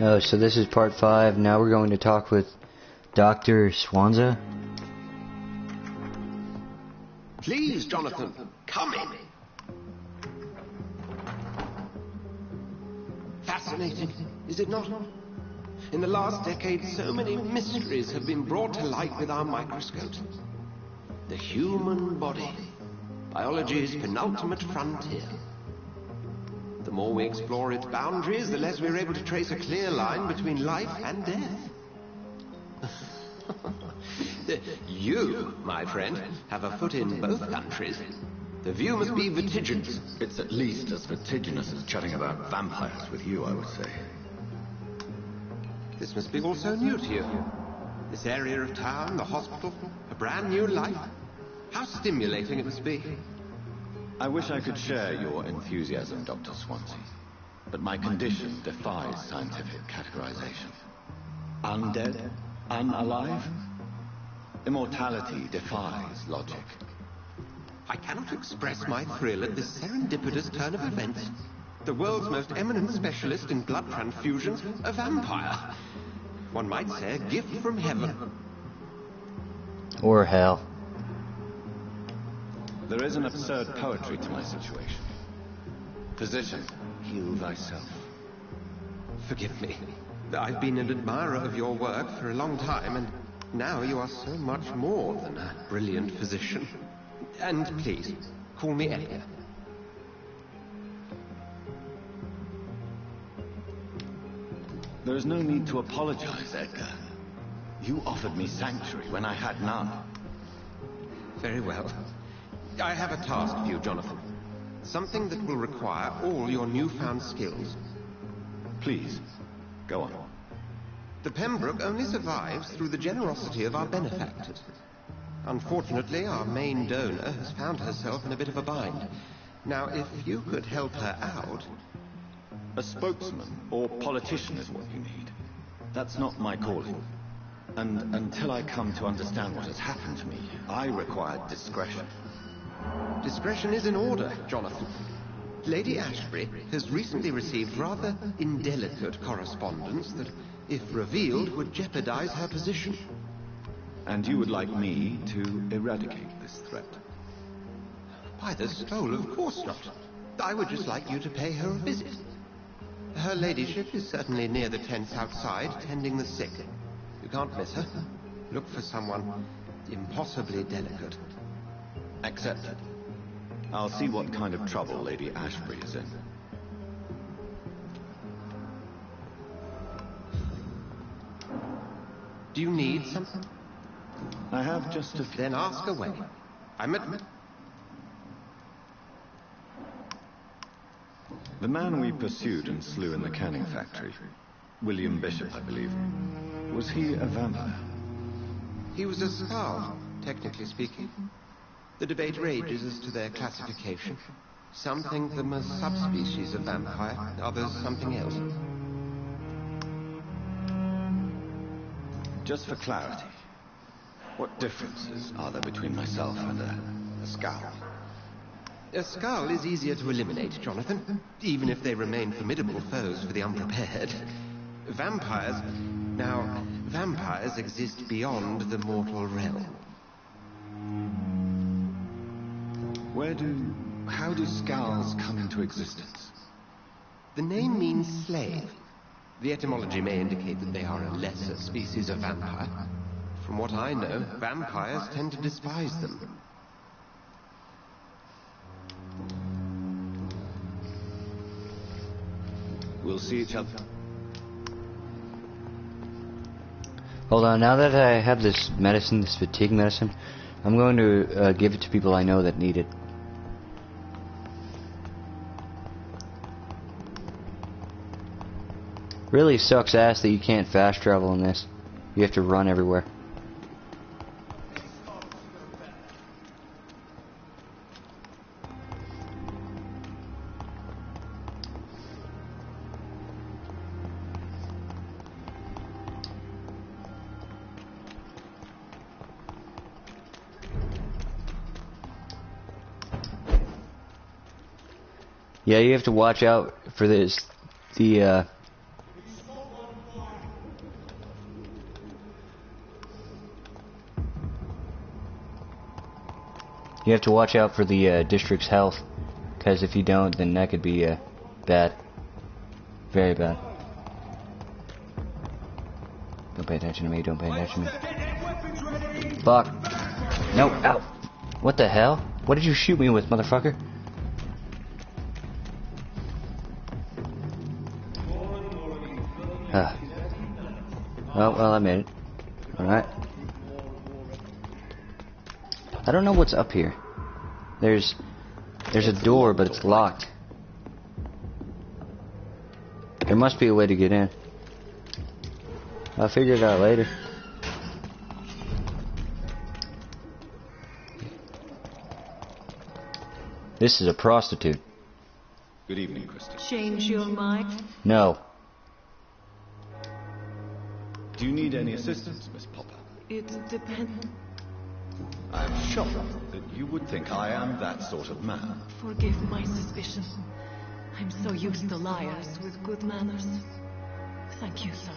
Oh, so this is part 5. Now we're going to talk with Dr. Swanza. Please, Jonathan, come in. Fascinating, is it not? In the last decade, so many mysteries have been brought to light with our microscopes. The human body, biology's penultimate frontier. The more we explore its boundaries, the less we're able to trace a clear line between life and death. You, my friend, have a foot in both countries. The view must be vertiginous. It's at least as vertiginous as chatting about vampires with you, I would say. This must be all so new to you. This area of town, the hospital, a brand new life. How stimulating it must be. I wish I could share your enthusiasm, Dr. Swansea, but my condition defies scientific categorization. Undead? Unalive? Immortality defies logic. I cannot express my thrill at this serendipitous turn of events. The world's most eminent specialist in blood transfusions, a vampire. One might say a gift from heaven. Or hell. There is an absurd poetry to my situation. Physician, heal thyself. Forgive me. I've been an admirer of your work for a long time, and now you are so much more than a brilliant physician. And please, call me Edgar. There is no need to apologize, Edgar. You offered me sanctuary when I had none. Very well. I have a task for you, Jonathan. Something that will require all your newfound skills. Please, go on. The Pembroke only survives through the generosity of our benefactors. Unfortunately, our main donor has found herself in a bit of a bind. Now, if you could help her out... A spokesman or politician is what you need. That's not my calling. And until I come to understand what has happened to me, I require discretion. Discretion is in order, Jonathan. Lady Ashbury has recently received rather indelicate correspondence that, if revealed, would jeopardize her position. And you would like me to eradicate this threat? By the stole, of course not. I would just like you to pay her a visit. Her ladyship is certainly near the tents outside, tending the sick. You can't miss her. Look for someone impossibly delicate. Accepted. I'll see what kind of trouble Lady Ashbury is in. Do you need something? I have just a few. Then ask away. I'm at... The man we pursued and slew in the canning factory, William Bishop, I believe, was he a vampire? He was a Skald, technically speaking. The debate rages as to their classification. Some think them as subspecies of vampire, others something else. Just for clarity, what differences are there between myself and a Skald? A Skald is easier to eliminate, Jonathan, even if they remain formidable foes for the unprepared. Vampires... Now, vampires exist beyond the mortal realm. How do Skalds come into existence? The name means slave. The etymology may indicate that they are a lesser species of vampire. From what I know, vampires tend to despise them. We'll see each other. Hold on, now that I have this medicine, this fatigue medicine, I'm going to give it to people I know that need it. Really sucks ass that you can't fast travel in this. You have to run everywhere. Yeah, you have to watch out for this. You have to watch out for the district's health, because if you don't, then that could be bad. Very bad. Don't pay attention to me, don't pay attention to me. Fuck. No, ow. What the hell? What did you shoot me with, motherfucker? Well, I made it. Alright. I don't know what's up here. There's a door, but it's locked. There must be a way to get in. I'll figure it out later. This is a prostitute. Good evening, Christy. Change your mind? No. Do you need any assistance, Miss Popper? It depends. I am shocked that you would think I am that sort of man. Forgive my suspicion. I'm so used to liars with good manners. Thank you, sir.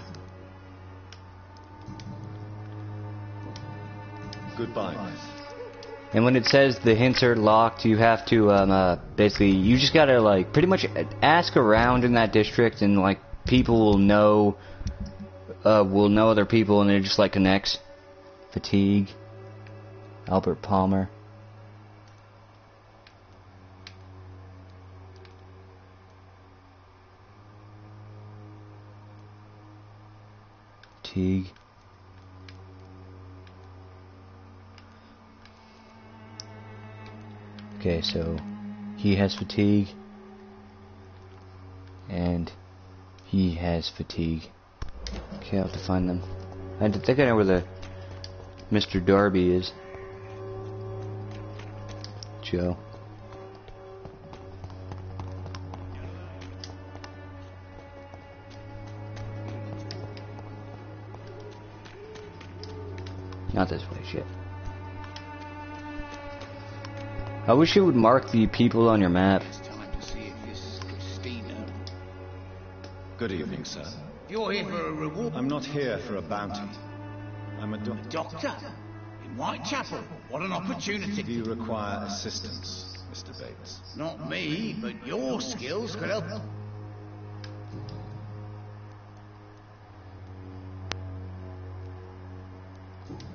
Goodbye, Miss. And when it says the hints are locked, you have to basically, you just gotta like pretty much ask around in that district, and like people will know other people, and they're just like connects. Fatigue. Albert Palmer. Fatigue. Okay, so he has fatigue, and he has fatigue. Okay, I'll have to find them. I think I know where the Mr. Darby is. Joe. Not this way, shit. I wish it would mark the people on your map. It's time to see if this is Christina. Good evening, sir. You're here for a reward. I'm not here for a bounty. I'm a Doctor? In Whitechapel? What an opportunity. Do you require assistance, Mr. Bates? Not me, but your skills could help.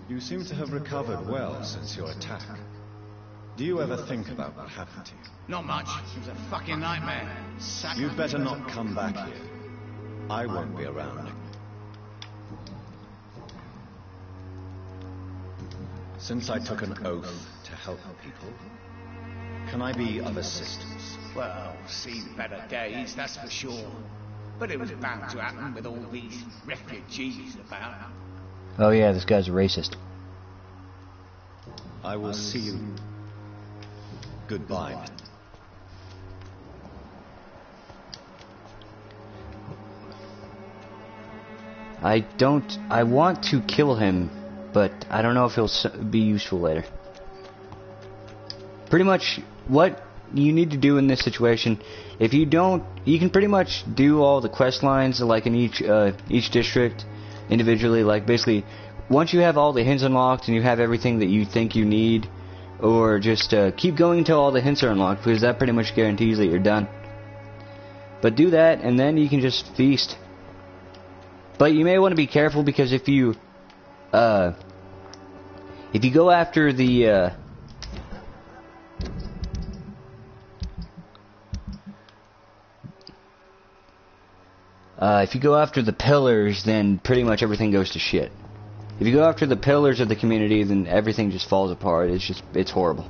You seem to have recovered well since your attack. Do you ever think about what happened to you? Not much. It was a fucking nightmare. You'd better not come back here. I won't be around. Since I took an oath to help people, can I be of assistance? Well, seen better days, that's for sure. But it was bound to happen with all these refugees about. Oh yeah, this guy's a racist. I will see you. Goodbye. I want to kill him, but I don't know if he'll be useful later. Pretty much what you need to do in this situation, if you don't, you can pretty much do all the quest lines like in each district individually. Like basically, once you have all the hints unlocked and you have everything that you think you need, or just keep going until all the hints are unlocked, because that pretty much guarantees that you're done. But do that, and then you can just feast. But you may want to be careful, because if you go after the if you go after the pillars, then pretty much everything goes to shit. If you go after the pillars of the community, then everything just falls apart. It's horrible.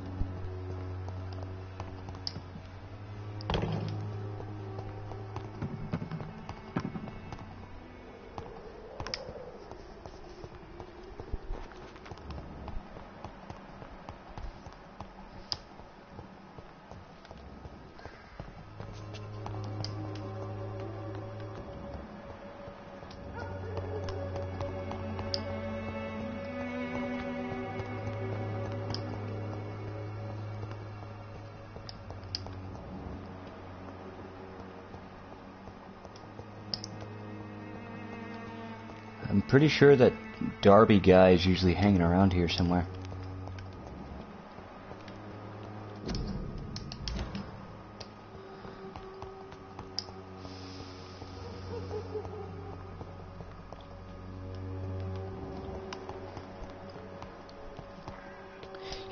I'm pretty sure that Darby guy is usually hanging around here somewhere.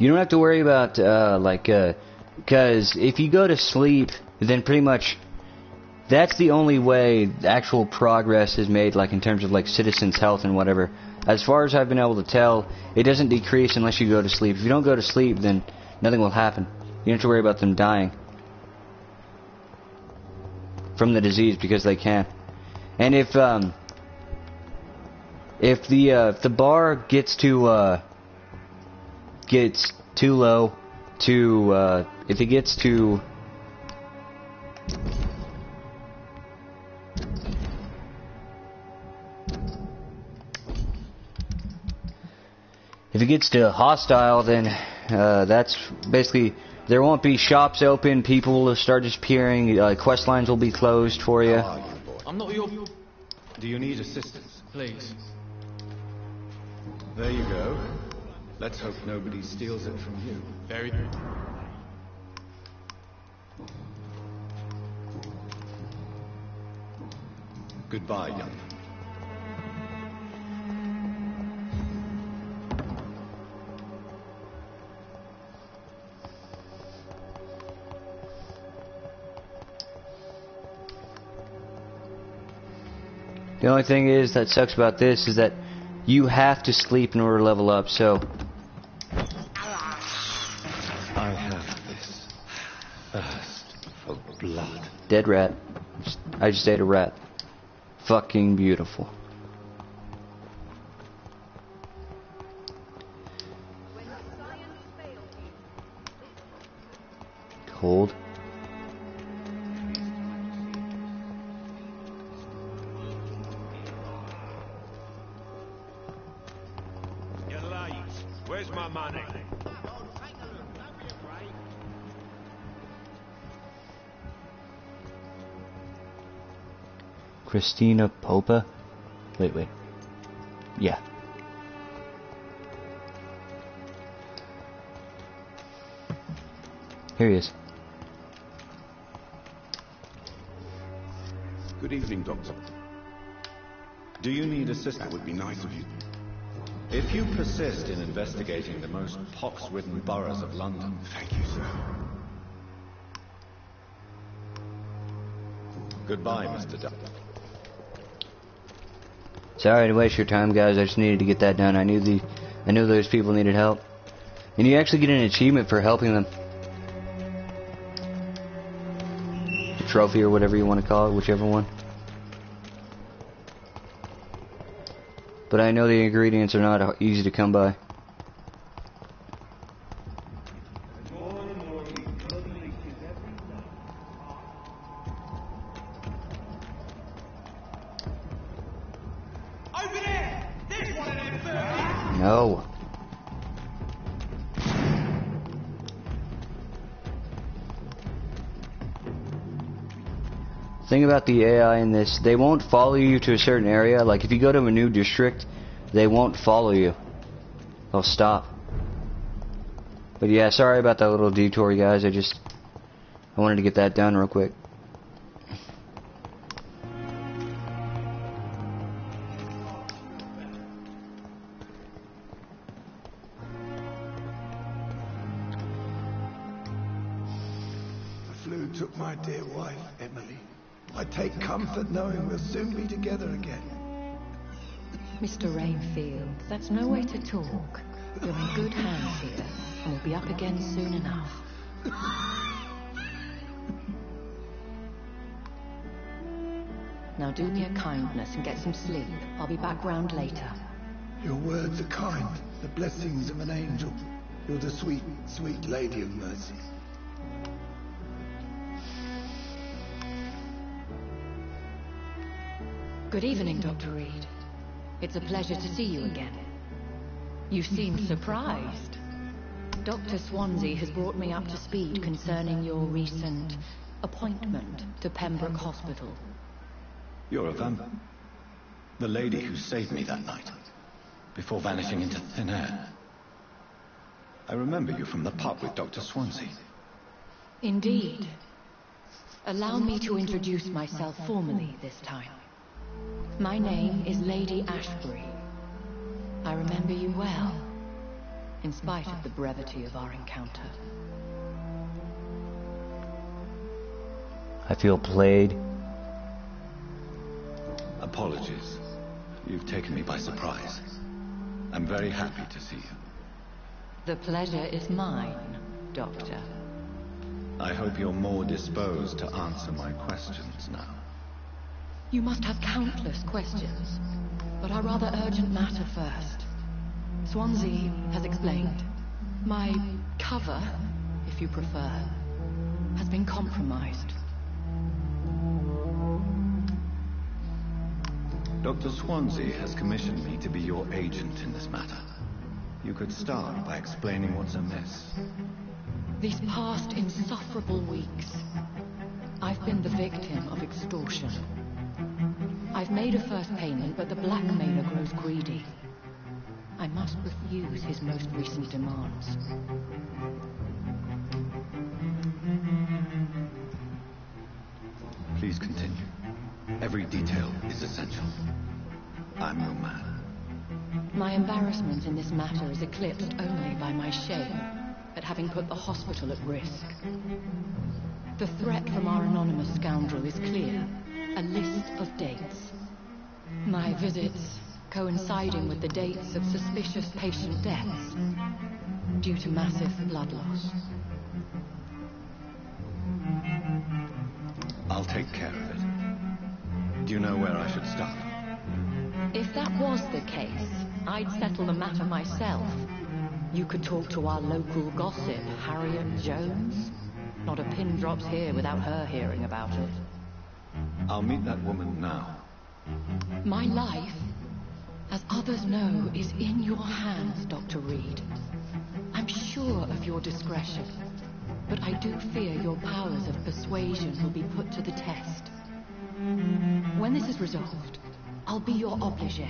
You don't have to worry about, because if you go to sleep, then pretty much that's the only way actual progress is made, like in terms of like citizens' health and whatever. As far as I've been able to tell, it doesn't decrease unless you go to sleep. If you don't go to sleep, then nothing will happen. You don't have to worry about them dying from the disease because they can. And if the bar gets too low to if it gets to hostile, then that's basically there won't be shops open, people will start disappearing, quest lines will be closed for you. How are you, boy? I'm not your... Do you need assistance? Please. There you go. Let's hope nobody steals it from you. Very... Goodbye, young man. The only thing is that sucks about this is that you have to sleep in order to level up, so... I have this thirst for blood. Dead rat. I just ate a rat. Fucking beautiful. Cold. Where's my money? Christina Popa? Wait. Yeah. Here he is. Good evening, Doctor. Do you need assistance? That would be nice of you. If you persist in investigating the most pox-ridden boroughs of London... Thank you, sir. Goodbye, Mr. Duck. Sorry to waste your time, guys. I just needed to get that done. I knew those people needed help. And you actually get an achievement for helping them. A trophy or whatever you want to call it, whichever one. But I know the ingredients are not easy to come by. Over there! There's one of them birds! No. Thing about the AI in this, they won't follow you to a certain area. Like if you go to a new district, they won't follow you. They'll stop. But yeah, sorry about that little detour, guys. I wanted to get that done real quick. The flu took my dear wife, Emily. I take comfort knowing we'll soon be together again. Mr. Rainfield, that's no way to talk. You're in good hands here, and we'll be up again soon enough. Now do me a kindness and get some sleep. I'll be back round later. Your words are kind, the blessings of an angel. You're the sweet, sweet lady of mercy. Good evening, Dr. Reed. It's a pleasure to see you again. You seem surprised. Dr. Swansea has brought me up to speed concerning your recent appointment to Pembroke Hospital. You're a vampire. The lady who saved me that night, before vanishing into thin air. I remember you from the pub with Dr. Swansea. Indeed. Allow me to introduce myself formally this time. My name is Lady Ashbury. I remember you well. in spite of the brevity of our encounter. I feel played. Apologies. You've taken me by surprise. I'm very happy to see you. The pleasure is mine, Doctor. I hope you're more disposed to answer my questions now. You must have countless questions, but our rather urgent matter first. Swansea has explained. My cover, if you prefer, has been compromised. Dr. Swansea has commissioned me to be your agent in this matter. You could start by explaining what's amiss. These past insufferable weeks, I've been the victim of extortion. I've made a first payment, but the blackmailer grows greedy. I must refuse his most recent demands. Please continue. Every detail is essential. I'm your man. My embarrassment in this matter is eclipsed only by my shame at having put the hospital at risk. The threat from our anonymous scoundrel is clear. A list of dates. My visits coinciding with the dates of suspicious patient deaths due to massive blood loss. I'll take care of it. Do you know where I should start? If that was the case, I'd settle the matter myself. You could talk to our local gossip, Harriet Jones. Not a pin drops here without her hearing about it. I'll meet that woman now. My life, as others know, is in your hands, Dr. Reed. I'm sure of your discretion, but I do fear your powers of persuasion will be put to the test. When this is resolved, I'll be your obligé.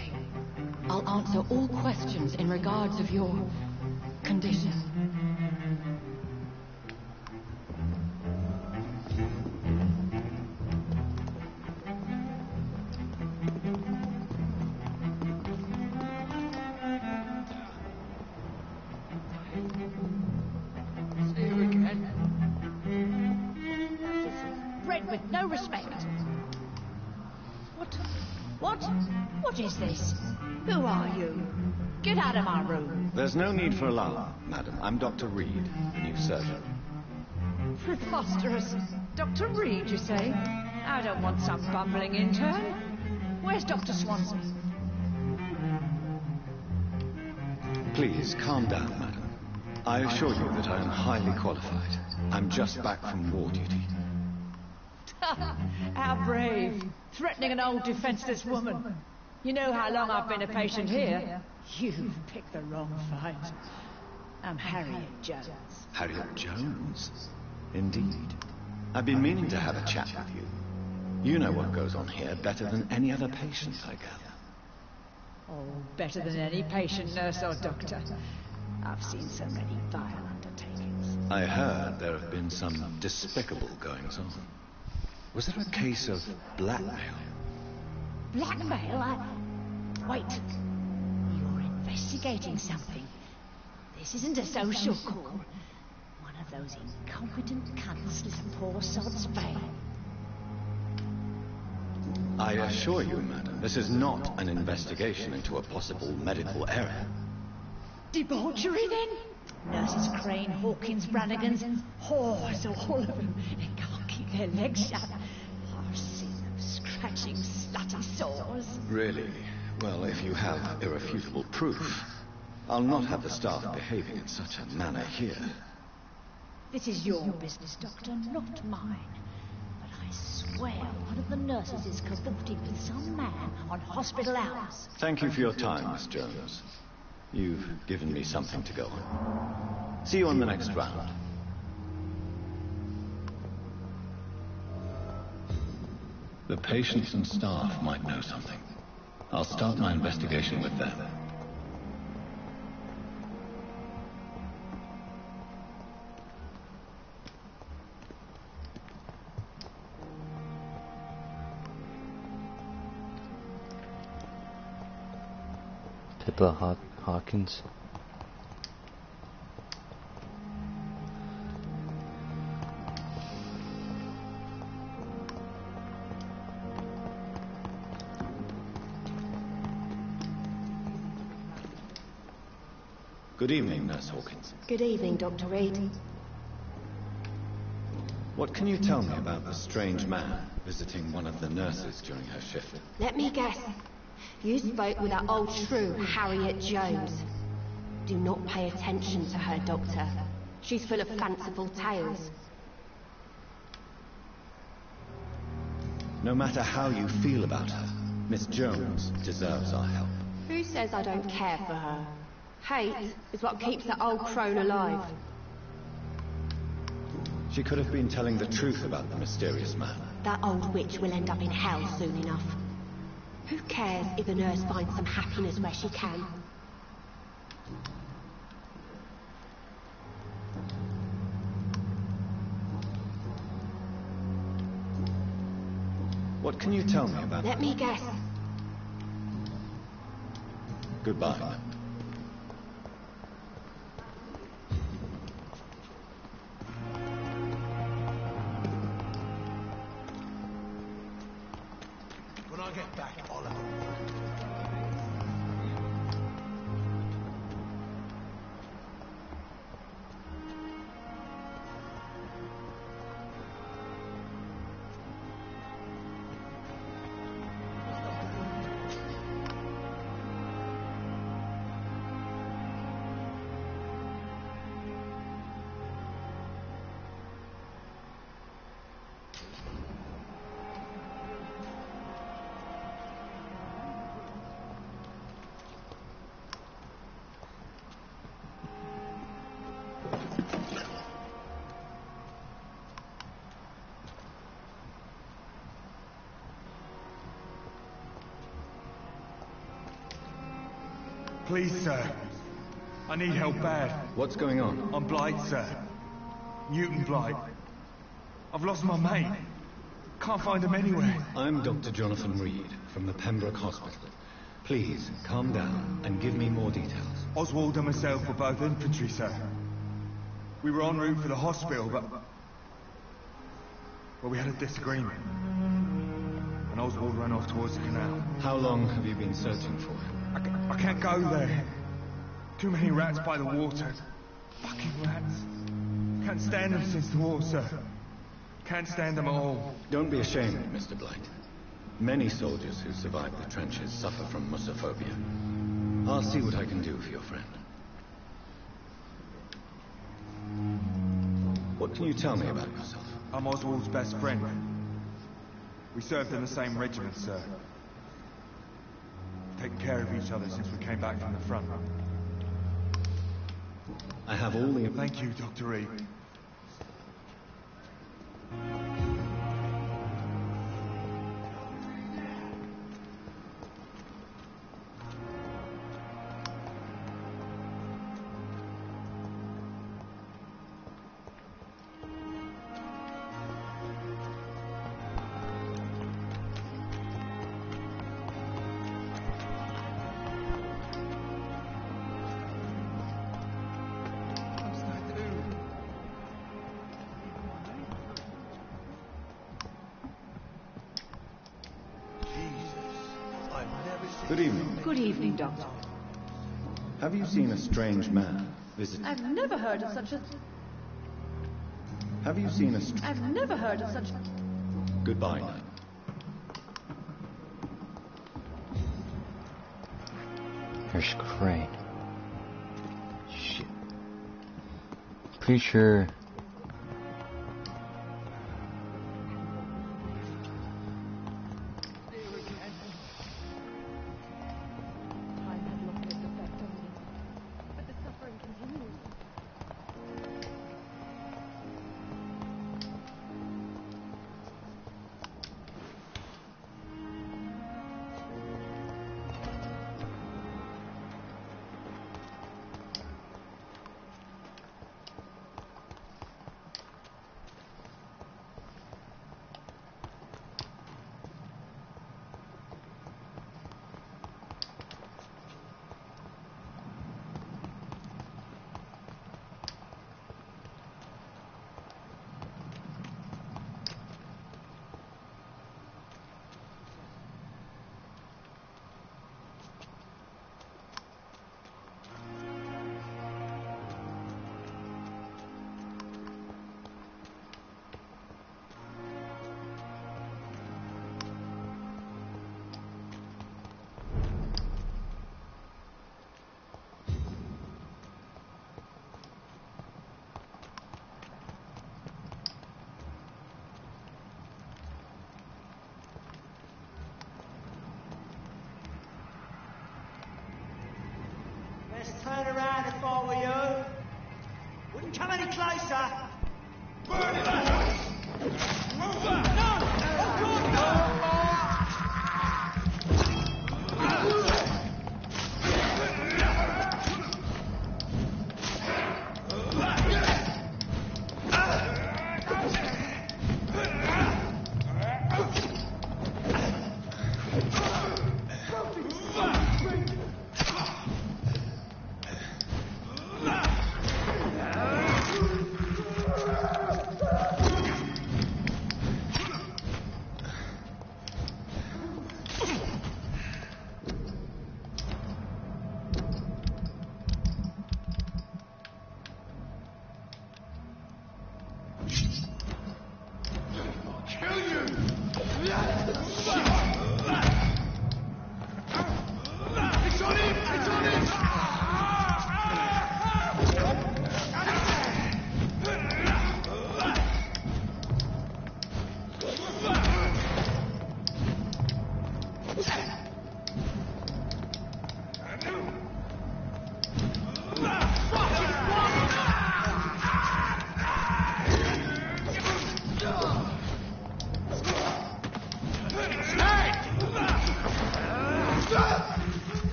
I'll answer all questions in regards of your condition. See you again. Bred with no respect. What is this? Who are you? Get out of my room. There's no need for alarm, madam. I'm Dr. Reed, the new surgeon. Preposterous. Dr. Reed, you say? I don't want some bumbling intern. Where's Dr. Swansea? Please, calm down, madam. I assure you that I am highly qualified. I'm just back from war duty. How brave. Threatening an old defenseless woman. You know how long I've been a patient here? You've picked the wrong fight. I'm Harriet Jones. Harriet Jones? Indeed. I've been meaning to have a chat with you. You know what goes on here better than any other patient, I gather. Oh, better than any patient, nurse or doctor. I've seen so many vile undertakings. I heard there have been some despicable goings-on. Was there a case of blackmail? Blackmail? Wait. You're investigating something. This isn't a social call. One of those incompetent cunts listen poor sod's fame. I assure you, madam, this is not an investigation into a possible medical error. Debauchery, then? Nurses Crane, Hawkins, Brannigans, whores, all of them. They can't keep their legs shut. I've seen them scratching slutty sores. Really? Well, if you have irrefutable proof, I'll not have the staff behaving in such a manner here. This is your business, Doctor, not mine. But I swear one of the nurses is cavorting with some man on hospital hours. Thank you for your time, Miss Jones. You've given me something to go on. See you on the next round. The patients and staff might know something. I'll start my investigation with them. Pippa Hawkins. Good evening, Nurse Hawkins. Good evening, Dr. Reed. What can you tell me about the strange man visiting one of the nurses during her shift? Let me guess. You spoke with that old shrew, Harriet Jones. Do not pay attention to her, Doctor. She's full of fanciful tales. No matter how you feel about her, Miss Jones deserves our help. Who says I don't care for her? Hate is what keeps that old crone alive. She could have been telling the truth about the mysterious man. That old witch will end up in hell soon enough. Who cares if a nurse finds some happiness where she can? What can you tell me about... Let me guess. Goodbye. When I get back, I'll have a... Please, sir. I need help bad. What's going on? I'm Blight, sir. Newton Blight. I've lost my mate. Can't find him anywhere. I'm Dr. Jonathan Reed from the Pembroke Hospital. Please, calm down and give me more details. Oswald and myself were both infantry, sir. We were en route for the hospital, but we had a disagreement. And Oswald ran off towards the canal. How long have you been searching for him? I can't go there. Too many rats by the water. Fucking rats. Can't stand them since the war, sir. Can't stand them at all. Don't be ashamed, Mr. Blight. Many soldiers who survive the trenches suffer from musophobia. I'll see what I can do for your friend. What can you tell me about yourself? I'm Oswald's best friend. We served in the same regiment, sir. Taken care of each other since we came back from the front. I have all the... Thank you, Dr. Reed. Good evening. Good evening, Doctor. Have you seen a strange man visiting? I've never heard of such a... Have you seen a... I've never heard of such... Goodbye, Knight. There's Crane. Shit. Pretty sure... if I were you. Wouldn't come any closer. Burn it! Move on! No! Of course not!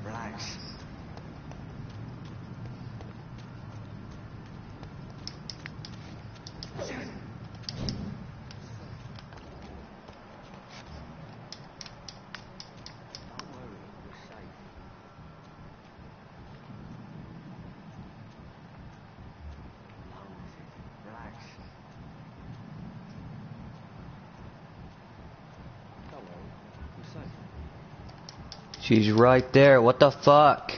Relax. She's right there. What the fuck?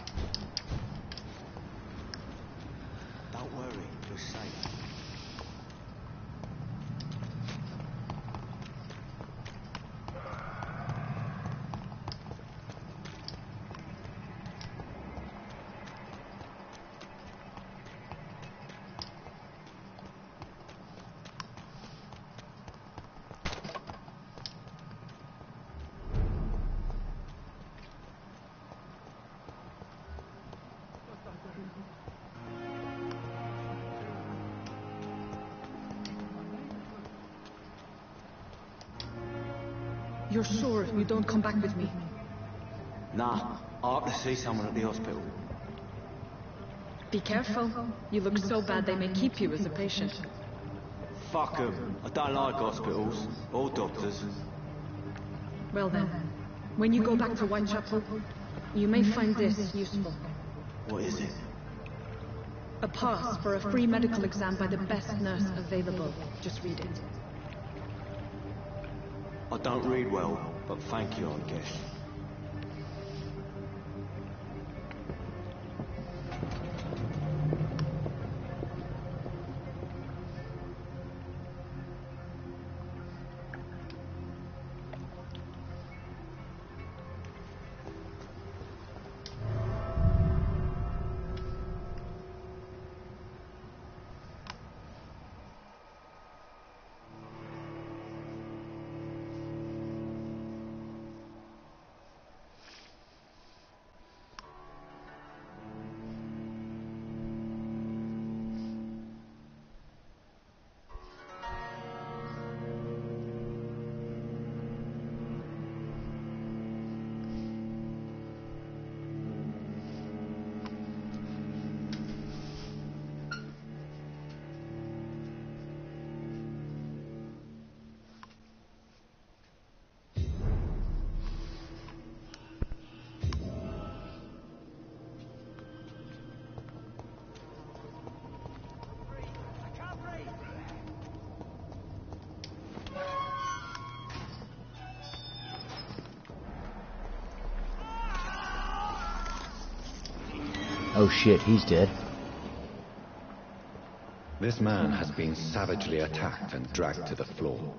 Don't worry, you're safe. You're sure you don't come back with me? Nah, I have to see someone at the hospital. Be careful. You look so bad they may keep you as a patient. Fuck 'em. I don't like hospitals. Or doctors. Well then, when you go back to Whitechapel, you may find this useful. What is it? A pass for a free medical exam by the best nurse available. Just read it. I don't read well, but thank you, I guess. Oh shit, he's dead. This man has been savagely attacked and dragged to the floor.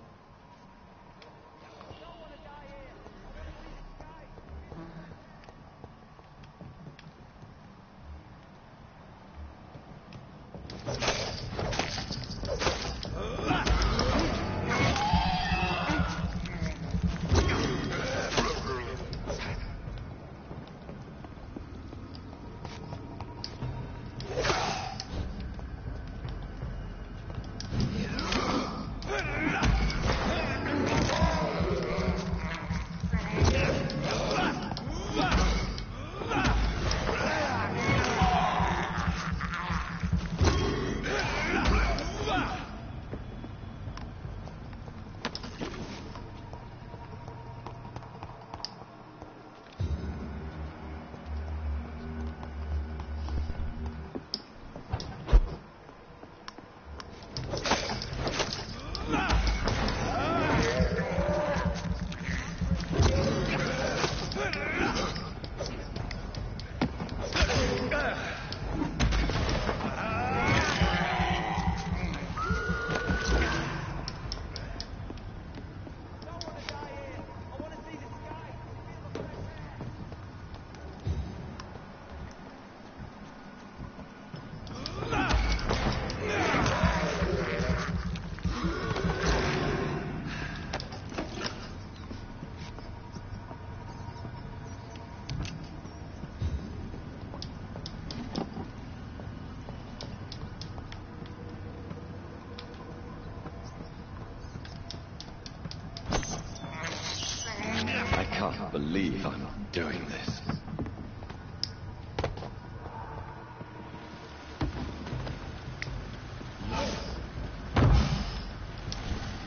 I can't believe I'm doing this.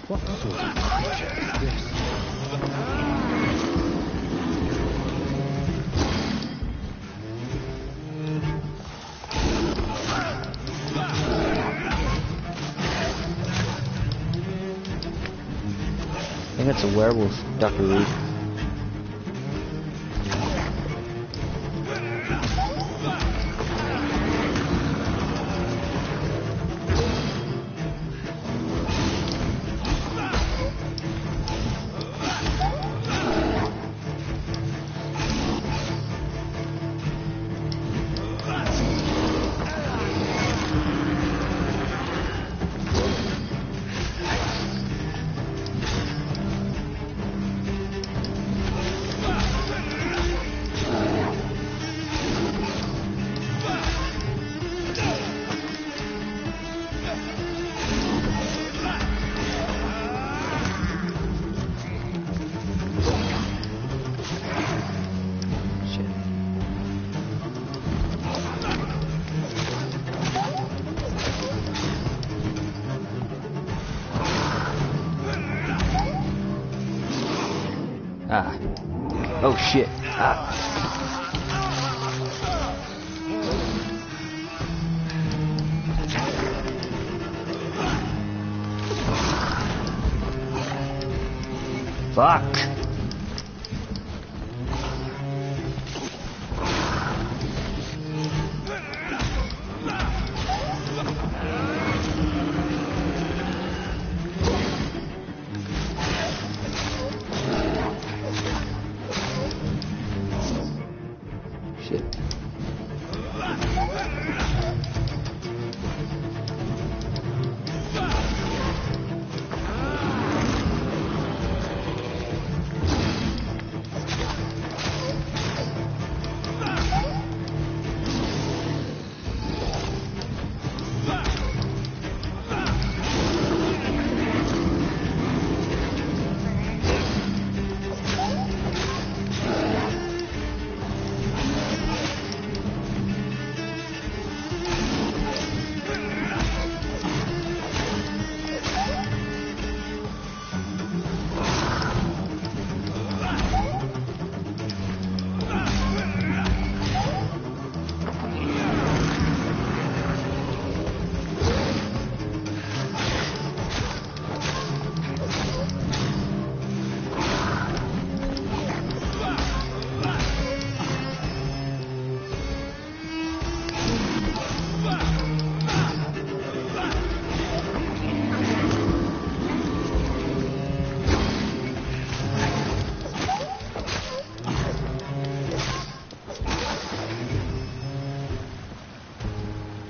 What sort of creature is this? I think it's a werewolf, Dr. Reed. Ah. Oh shit. Ah. Fuck. Shit.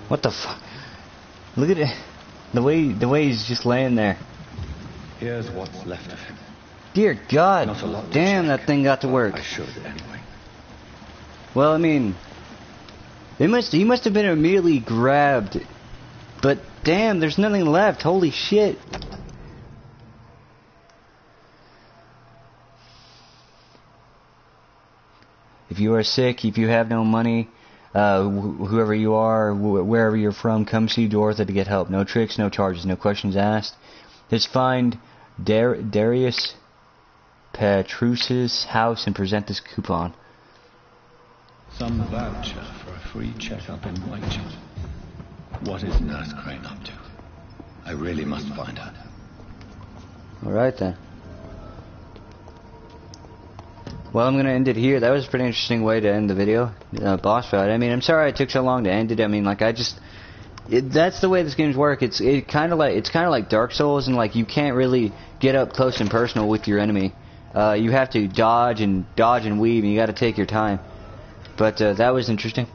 What the fuck? Look at it. The way he's just laying there. Here's what's left of him. Dear God. Not a lot to Damn, check, that thing got to work. I should anyway. Well, I mean, he must have been immediately grabbed. But damn, there's nothing left. Holy shit. If you are sick, if you have no money, whoever you are, wherever you're from, come see Dorothy to get help. No tricks, no charges, no questions asked. Just find Darius Petrus's house and present this coupon. Some voucher for a free checkup in Whitechapel. What is Nurse Crane up to? I really must find her. Alright then. Well, I'm going to end it here. That was a pretty interesting way to end the video. Boss fight. I mean, I'm sorry it took so long to end it. I mean, like, that's the way this game's work. It's kind of like Dark Souls, and like you can't really get up close and personal with your enemy. You have to dodge and weave, and you got to take your time. But that was interesting.